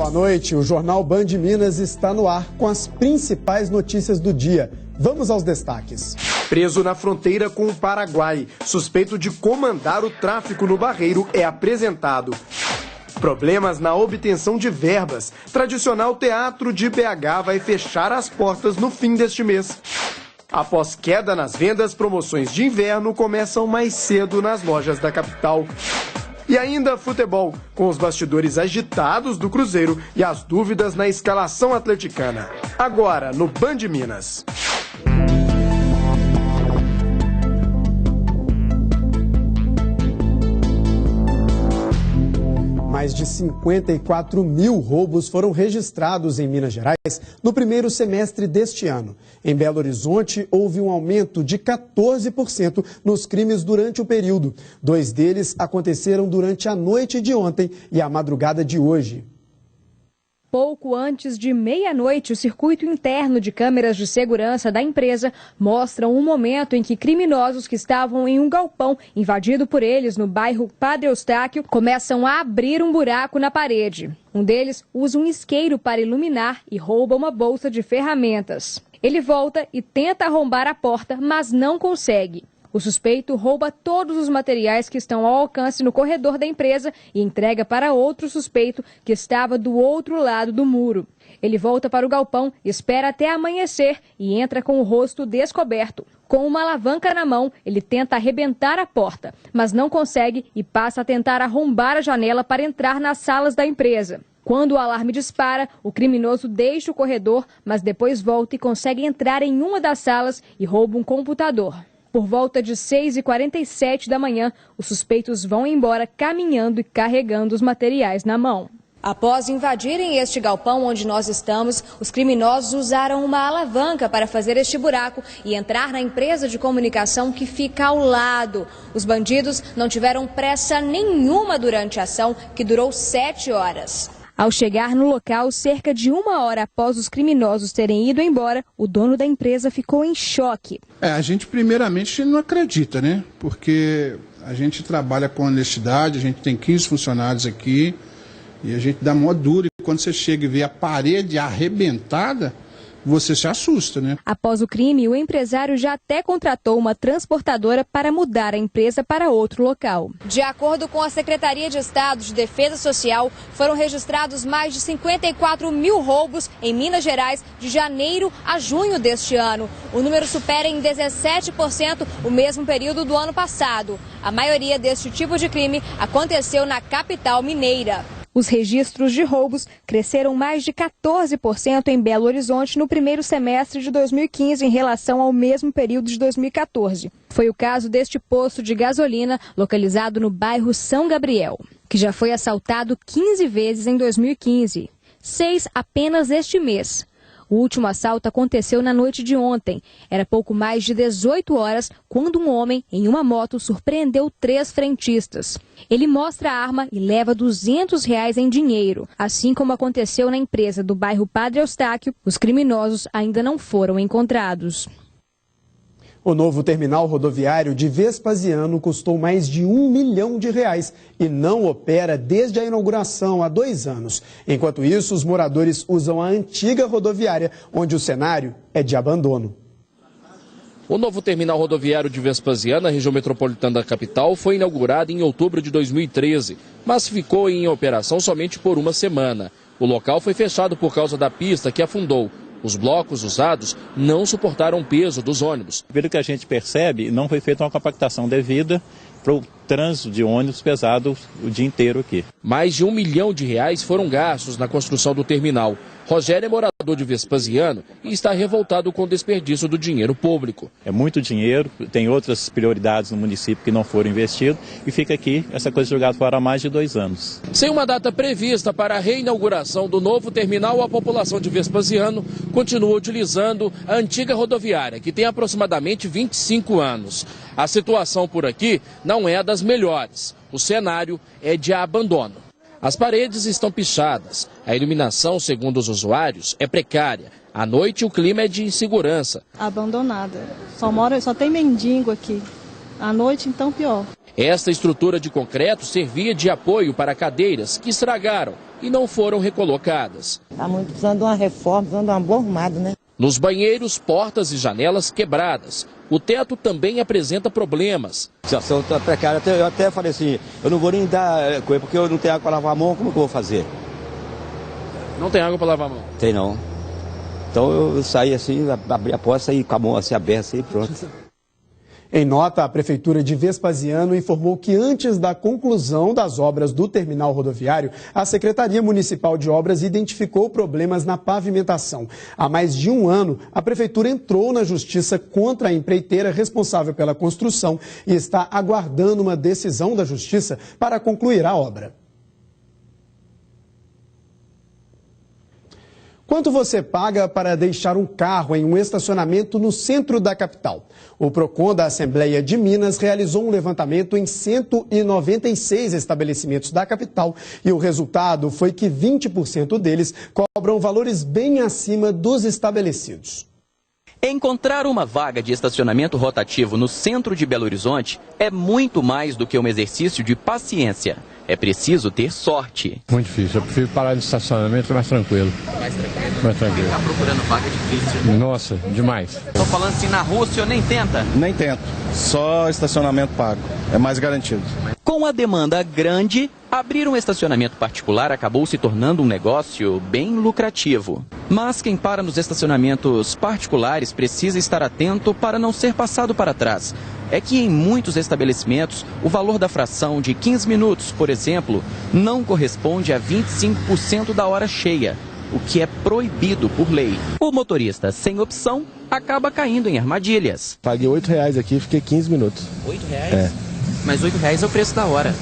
Boa noite, o Jornal Band Minas está no ar com as principais notícias do dia. Vamos aos destaques. Preso na fronteira com o Paraguai, suspeito de comandar o tráfico no Barreiro é apresentado. Problemas na obtenção de verbas. Tradicional Teatro de BH vai fechar as portas no fim deste mês. Após queda nas vendas, promoções de inverno começam mais cedo nas lojas da capital. E ainda futebol, com os bastidores agitados do Cruzeiro e as dúvidas na escalação atleticana. Agora, no Band Minas. Mais de 54 mil roubos foram registrados em Minas Gerais no primeiro semestre deste ano. Em Belo Horizonte, houve um aumento de 14% nos crimes durante o período. 2 deles aconteceram durante a noite de ontem e a madrugada de hoje. Pouco antes de meia-noite, o circuito interno de câmeras de segurança da empresa mostra um momento em que criminosos que estavam em um galpão invadido por eles no bairro Padre Eustáquio começam a abrir um buraco na parede. Um deles usa um isqueiro para iluminar e rouba uma bolsa de ferramentas. Ele volta e tenta arrombar a porta, mas não consegue. O suspeito rouba todos os materiais que estão ao alcance no corredor da empresa e entrega para outro suspeito que estava do outro lado do muro. Ele volta para o galpão, espera até amanhecer e entra com o rosto descoberto. Com uma alavanca na mão, ele tenta arrebentar a porta, mas não consegue e passa a tentar arrombar a janela para entrar nas salas da empresa. Quando o alarme dispara, o criminoso deixa o corredor, mas depois volta e consegue entrar em uma das salas e rouba um computador. Por volta de 6h47 da manhã, os suspeitos vão embora caminhando e carregando os materiais na mão. Após invadirem este galpão onde nós estamos, os criminosos usaram uma alavanca para fazer este buraco e entrar na empresa de comunicação que fica ao lado. Os bandidos não tiveram pressa nenhuma durante a ação, que durou 7 horas. Ao chegar no local, cerca de 1 hora após os criminosos terem ido embora, o dono da empresa ficou em choque. A gente primeiramente não acredita, né? Porque a gente trabalha com honestidade, a gente tem 15 funcionários aqui e a gente dá mó duro. E quando você chega e vê a parede arrebentada, você se assusta, né? Após o crime, o empresário já até contratou uma transportadora para mudar a empresa para outro local. De acordo com a Secretaria de Estado de Defesa Social, foram registrados mais de 54 mil roubos em Minas Gerais de janeiro a junho deste ano. O número supera em 17% o mesmo período do ano passado. A maioria deste tipo de crime aconteceu na capital mineira. Os registros de roubos cresceram mais de 14% em Belo Horizonte no primeiro semestre de 2015 em relação ao mesmo período de 2014. Foi o caso deste posto de gasolina localizado no bairro São Gabriel, que já foi assaltado 15 vezes em 2015, 6 apenas este mês. O último assalto aconteceu na noite de ontem. Era pouco mais de 18 horas quando um homem em uma moto surpreendeu 3 frentistas. Ele mostra a arma e leva R$200 em dinheiro. Assim como aconteceu na empresa do bairro Padre Eustáquio, os criminosos ainda não foram encontrados. O novo terminal rodoviário de Vespasiano custou mais de R$1 milhão e não opera desde a inauguração há 2 anos. Enquanto isso, os moradores usam a antiga rodoviária, onde o cenário é de abandono. O novo terminal rodoviário de Vespasiano, na região metropolitana da capital, foi inaugurado em outubro de 2013, mas ficou em operação somente por 1 semana. O local foi fechado por causa da pista que afundou. Os blocos usados não suportaram o peso dos ônibus. Pelo que a gente percebe, não foi feita uma compactação devida para o trânsito de ônibus pesado o dia inteiro aqui. Mais de R$1 milhão foram gastos na construção do terminal. Rogério é morador de Vespasiano e está revoltado com o desperdício do dinheiro público. É muito dinheiro, tem outras prioridades no município que não foram investidas e fica aqui essa coisa jogada fora há mais de 2 anos. Sem uma data prevista para a reinauguração do novo terminal, a população de Vespasiano continua utilizando a antiga rodoviária, que tem aproximadamente 25 anos. A situação por aqui não é a das melhores. O cenário é de abandono. As paredes estão pichadas, a iluminação, segundo os usuários, é precária. À noite o clima é de insegurança. Abandonada. Só tem mendigo aqui. À noite então pior. Esta estrutura de concreto servia de apoio para cadeiras que estragaram. e não foram recolocadas. Está muito precisando de uma reforma, precisando de uma boa arrumada, né? Nos banheiros, portas e janelas quebradas. O teto também apresenta problemas. A situação está precária. Eu até falei assim, eu não vou nem dar coisa, porque eu não tenho água para lavar a mão, como que eu vou fazer? Não tem água para lavar a mão? Tem não. Então eu saí assim, abri a porta, saí com a mão assim aberta assim, pronto. Em nota, a Prefeitura de Vespasiano informou que antes da conclusão das obras do terminal rodoviário, a Secretaria Municipal de Obras identificou problemas na pavimentação. Há mais de um ano, a Prefeitura entrou na Justiça contra a empreiteira responsável pela construção e está aguardando uma decisão da Justiça para concluir a obra. Quanto você paga para deixar um carro em um estacionamento no centro da capital? O PROCON da Assembleia de Minas realizou um levantamento em 196 estabelecimentos da capital e o resultado foi que 20% deles cobram valores bem acima dos estabelecidos. Encontrar uma vaga de estacionamento rotativo no centro de Belo Horizonte é muito mais do que um exercício de paciência. É preciso ter sorte. Muito difícil. Eu prefiro parar no estacionamento mais tranquilo. Mais tranquilo? Mais tranquilo. Está procurando vaga difícil. Nossa, demais. Estou falando assim, na rua o senhor nem tenta? Nem tento. Só estacionamento pago. É mais garantido. Com a demanda grande, abrir um estacionamento particular acabou se tornando um negócio bem lucrativo. Mas quem para nos estacionamentos particulares precisa estar atento para não ser passado para trás. É que em muitos estabelecimentos, o valor da fração de 15 minutos, por exemplo, não corresponde a 25% da hora cheia, o que é proibido por lei. O motorista, sem opção, acaba caindo em armadilhas. Paguei R$8 aqui e fiquei 15 minutos. R$8? É. Mas R$8 é o preço da hora.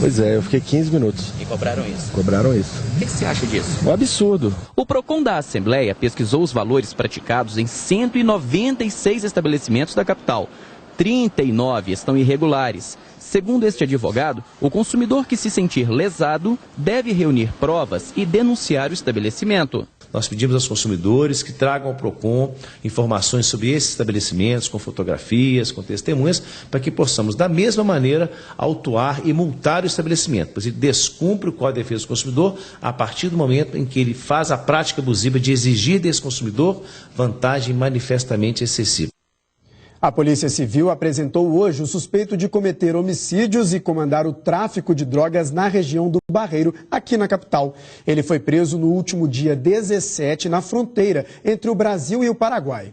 Pois é, eu fiquei 15 minutos. E cobraram isso? Cobraram isso. O que você acha disso? Um absurdo. O PROCON da Assembleia pesquisou os valores praticados em 196 estabelecimentos da capital. 39 estão irregulares. Segundo este advogado, o consumidor que se sentir lesado deve reunir provas e denunciar o estabelecimento. Nós pedimos aos consumidores que tragam ao PROCON informações sobre esses estabelecimentos, com fotografias, com testemunhas, para que possamos, da mesma maneira, autuar e multar o estabelecimento, pois ele descumpre o Código de Defesa do Consumidor a partir do momento em que ele faz a prática abusiva de exigir desse consumidor vantagem manifestamente excessiva. A Polícia Civil apresentou hoje o suspeito de cometer homicídios e comandar o tráfico de drogas na região do Barreiro, aqui na capital. Ele foi preso no último dia 17 na fronteira entre o Brasil e o Paraguai.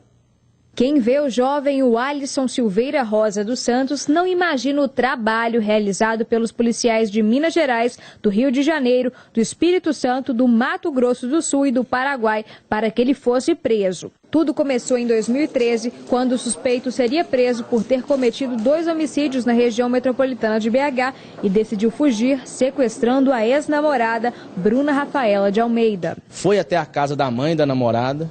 Quem vê o jovem Alisson Silveira Rosa dos Santos não imagina o trabalho realizado pelos policiais de Minas Gerais, do Rio de Janeiro, do Espírito Santo, do Mato Grosso do Sul e do Paraguai para que ele fosse preso. Tudo começou em 2013, quando o suspeito seria preso por ter cometido 2 homicídios na região metropolitana de BH e decidiu fugir, sequestrando a ex-namorada Bruna Rafaela de Almeida. Foi até a casa da mãe da namorada.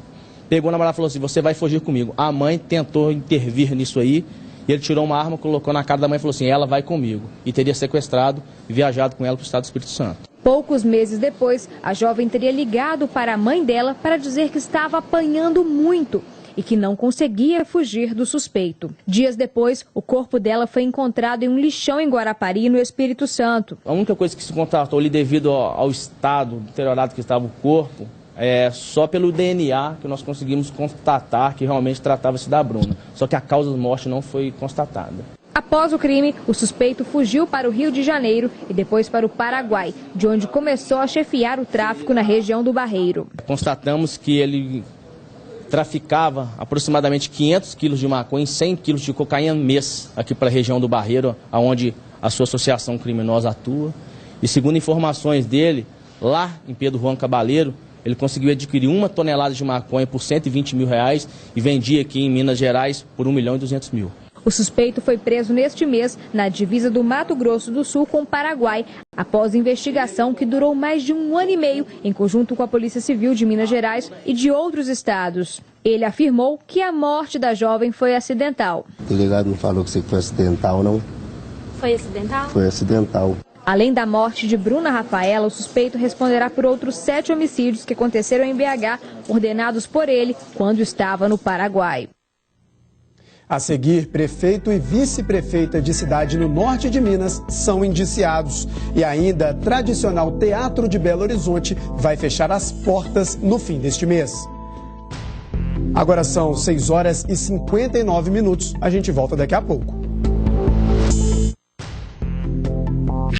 Pegou a namorada e falou assim, você vai fugir comigo. A mãe tentou intervir nisso aí, e ele tirou uma arma, colocou na cara da mãe e falou assim, ela vai comigo. E teria sequestrado e viajado com ela para o estado do Espírito Santo. Poucos meses depois, a jovem teria ligado para a mãe dela para dizer que estava apanhando muito e que não conseguia fugir do suspeito. Dias depois, o corpo dela foi encontrado em um lixão em Guarapari, no Espírito Santo. A única coisa que se constatou ali devido ao estado deteriorado que estava o corpo, só pelo DNA que nós conseguimos constatar que realmente tratava-se da Bruna. Só que a causa da morte não foi constatada. Após o crime, o suspeito fugiu para o Rio de Janeiro e depois para o Paraguai, de onde começou a chefiar o tráfico na região do Barreiro. Constatamos que ele traficava aproximadamente 500 quilos de maconha e 100 quilos de cocaína mês aqui para a região do Barreiro, onde a sua associação criminosa atua. E segundo informações dele, lá em Pedro Juan Cabaleiro, ele conseguiu adquirir 1 tonelada de maconha por R$120 mil e vendia aqui em Minas Gerais por R$1.200.000. O suspeito foi preso neste mês na divisa do Mato Grosso do Sul com o Paraguai, após investigação que durou mais de 1 ano e meio, em conjunto com a Polícia Civil de Minas Gerais e de outros estados. Ele afirmou que a morte da jovem foi acidental. O delegado não falou que foi acidental, não? Foi acidental? Foi acidental. Além da morte de Bruna Rafaela, o suspeito responderá por outros 7 homicídios que aconteceram em BH, ordenados por ele quando estava no Paraguai. A seguir, prefeito e vice-prefeita de cidade no norte de Minas são indiciados. E ainda, tradicional Teatro de Belo Horizonte vai fechar as portas no fim deste mês. Agora são 6 horas e 59 minutos. A gente volta daqui a pouco.